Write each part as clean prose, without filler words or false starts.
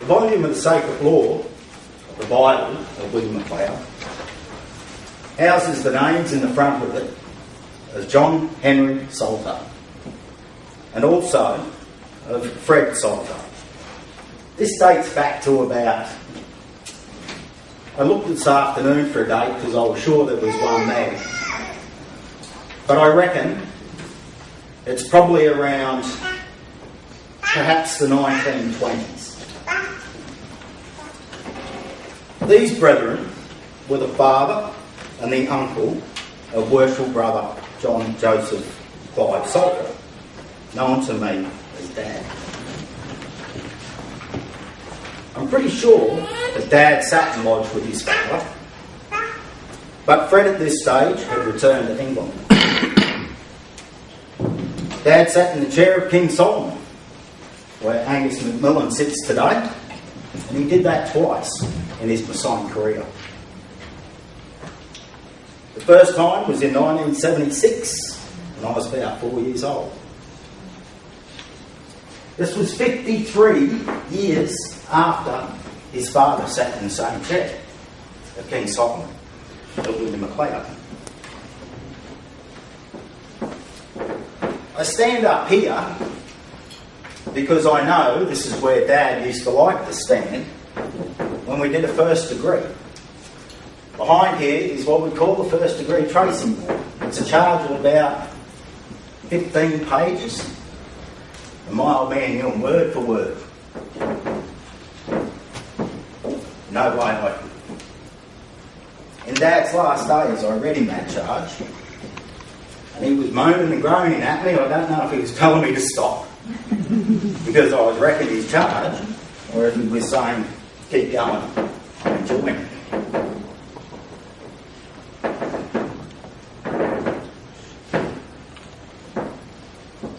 The volume of the Sacred Law, of the Bible of William MacLeod, houses the names in the front of it of John Henry Salter and also of Fred Salter. This dates back to about... I looked this afternoon for a date because I was sure there was one there. But I reckon it's probably around perhaps the 1920s. These brethren were the father and the uncle of worshipful brother John Joseph Clive Salter, known to me as Dad. I'm pretty sure that Dad sat in lodge with his father, but Fred at this stage had returned to England. Dad sat in the chair of King Solomon, where Angus McMillan sits today, and he did that twice in his Masonic career. The first time was in 1976, when I was about 4 years old. This was 53 years after his father sat in the same chair of King Solomon, of William MacLeod. I stand up here because I know this is where Dad used to like to stand when we did a first degree. Behind here is what we call the first degree tracing board. It's a charge of about 15 pages. And my old man knew them word for word. No way I could. In Dad's last days, I read him that charge, and he was moaning and groaning at me. I don't know if he was telling me to stop because I was wrecking his charge, or if he was saying, keep going, I'm enjoying it.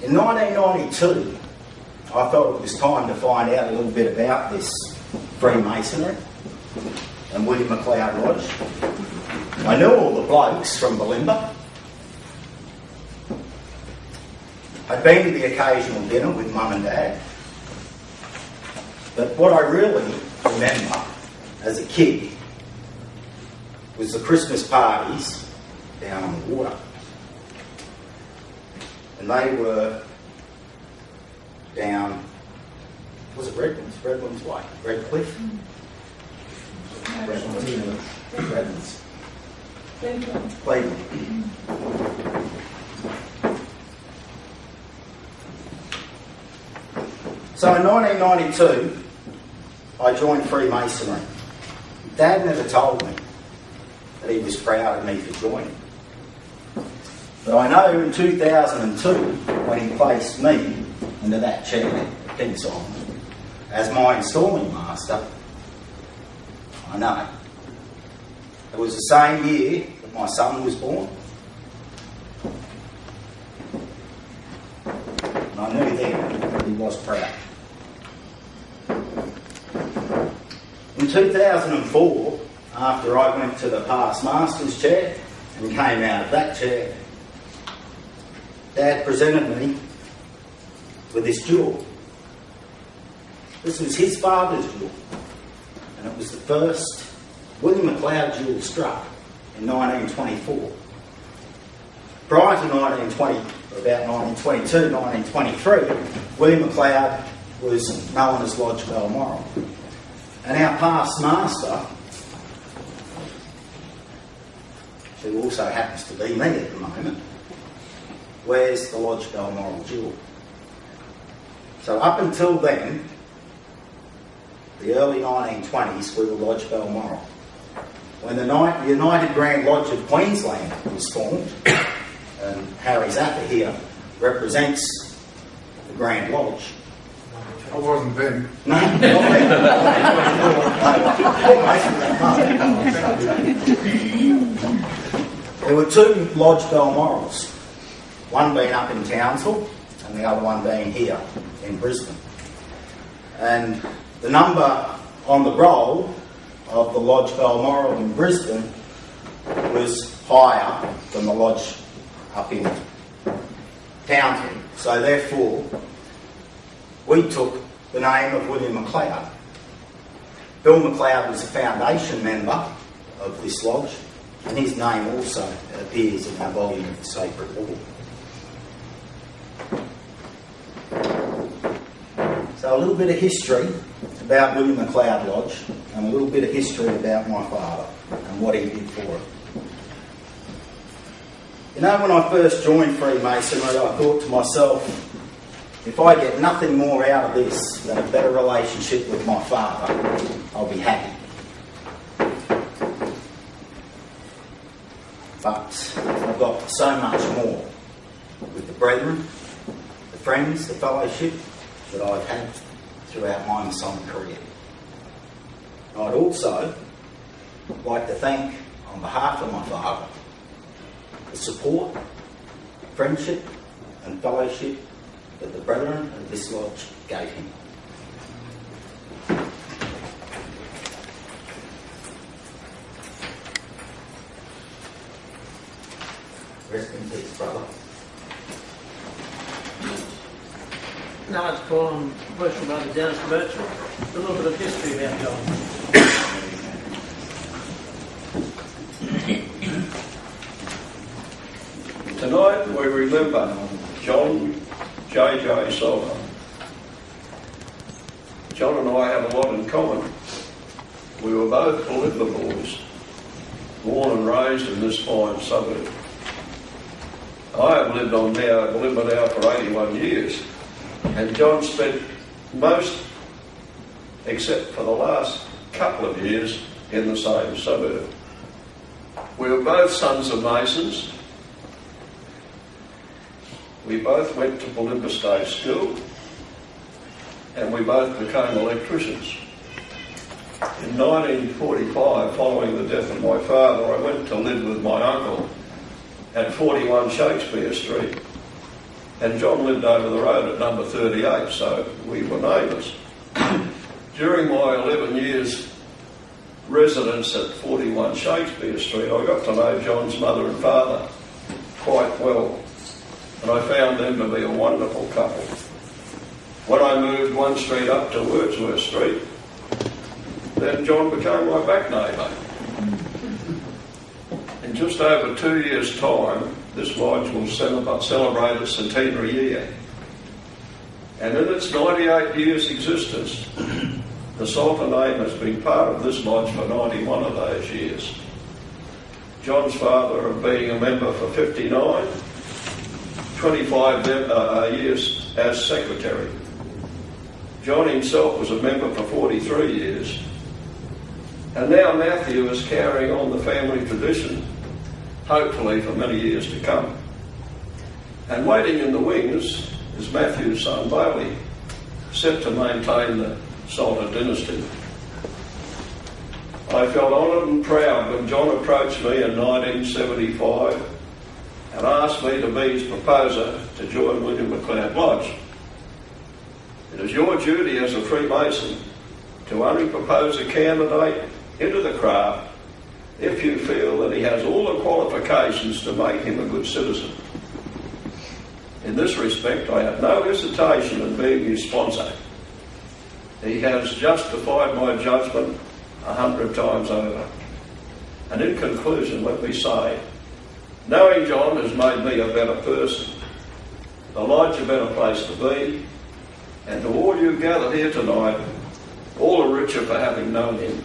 In 1992, I thought it was time to find out a little bit about this Freemasonry and William MacLeod Lodge. I knew all the blokes from Bulimba. I'd been to the occasional dinner with Mum and Dad. But what I really remember as a kid was the Christmas parties down on the water. And they were down, was it Redlands? Redlands Way? Redcliffe? Redlands. Cleveland. So in 1992, I joined Freemasonry. Dad never told me that he was proud of me for joining. But I know in 2002, when he placed me into that chair at King Solomon as my installing master, I know. It was the same year that my son was born. And I knew then that he was proud. In 2004, after I went to the past master's chair and came out of that chair, Dad presented me with this jewel. This was his father's jewel, and it was the first William MacLeod jewel struck in 1924. Prior to 1920, about 1922, 1923, William MacLeod was known as Lodge Balmoral. And our past master, who also happens to be me at the moment, wears the Lodge Balmoral jewel. So up until then, the early 1920s, we were Lodge Balmoral. When the United Grand Lodge of Queensland was formed, and Harry Zappa here represents the Grand Lodge. I wasn't then. No, not then. There were two Lodge Balmorals, one being up in Townsville and the other one being here in Brisbane. And the number on the roll of the Lodge Balmoral in Brisbane was higher than the lodge up in Townsville. So therefore, we took the name of William MacLeod Bill McLeod was a foundation member of this lodge, and his name also appears in our volume of the Sacred Law. So a little bit of history about William McLeod Lodge, and a little bit of history about my father and what he did for it. You know, when I first joined Freemasonry, I thought to myself, if I get nothing more out of this than a better relationship with my father, I'll be happy. But I've got so much more with the brethren, the friends, the fellowship that I've had throughout my Masonic career. I'd also like to thank, on behalf of my father, the support, friendship and fellowship that the brethren of this lodge gave him. Rest in peace, brother. Now I'd call on Worship Brother Dennis Birchall. A little bit of history about John. Tonight we remember John J.J. Sorrow. John and I have a lot in common. We were both Bulimba boys, born and raised in this fine suburb. I have lived on Bulimba now for 81 years, and John spent most, except for the last couple of years, in the same suburb. We were both sons of Masons. We both went to Bulimba State School, and we both became electricians. In 1945, following the death of my father, I went to live with my uncle at 41 Shakespeare Street, and John lived over the road at number 38, so we were neighbours. During my 11 years residence at 41 Shakespeare Street, I got to know John's mother and father quite well, and I found them to be a wonderful couple. When I moved one street up to Wordsworth Street, then John became my back neighbour. In just over 2 years' time, this lodge will celebrate its centenary year. And in its 98 years' existence, the Salter name has been part of this lodge for 91 of those years. John's father being a member for 59, 25 years as secretary. John himself was a member for 43 years. And now Matthew is carrying on the family tradition, hopefully for many years to come. And waiting in the wings is Matthew's son Bailey, set to maintain the Salter dynasty. I felt honoured and proud when John approached me in 1975 and asked me to be his proposer to join William McLeod Lodge. It is your duty as a Freemason to only propose a candidate into the craft if you feel that he has all the qualifications to make him a good citizen. In this respect, I have no hesitation in being his sponsor. He has justified my judgment 100 times over. And in conclusion, let me say, knowing John has made me a better person, the lodge a better place to be, and to all you gathered here tonight, all the richer for having known him.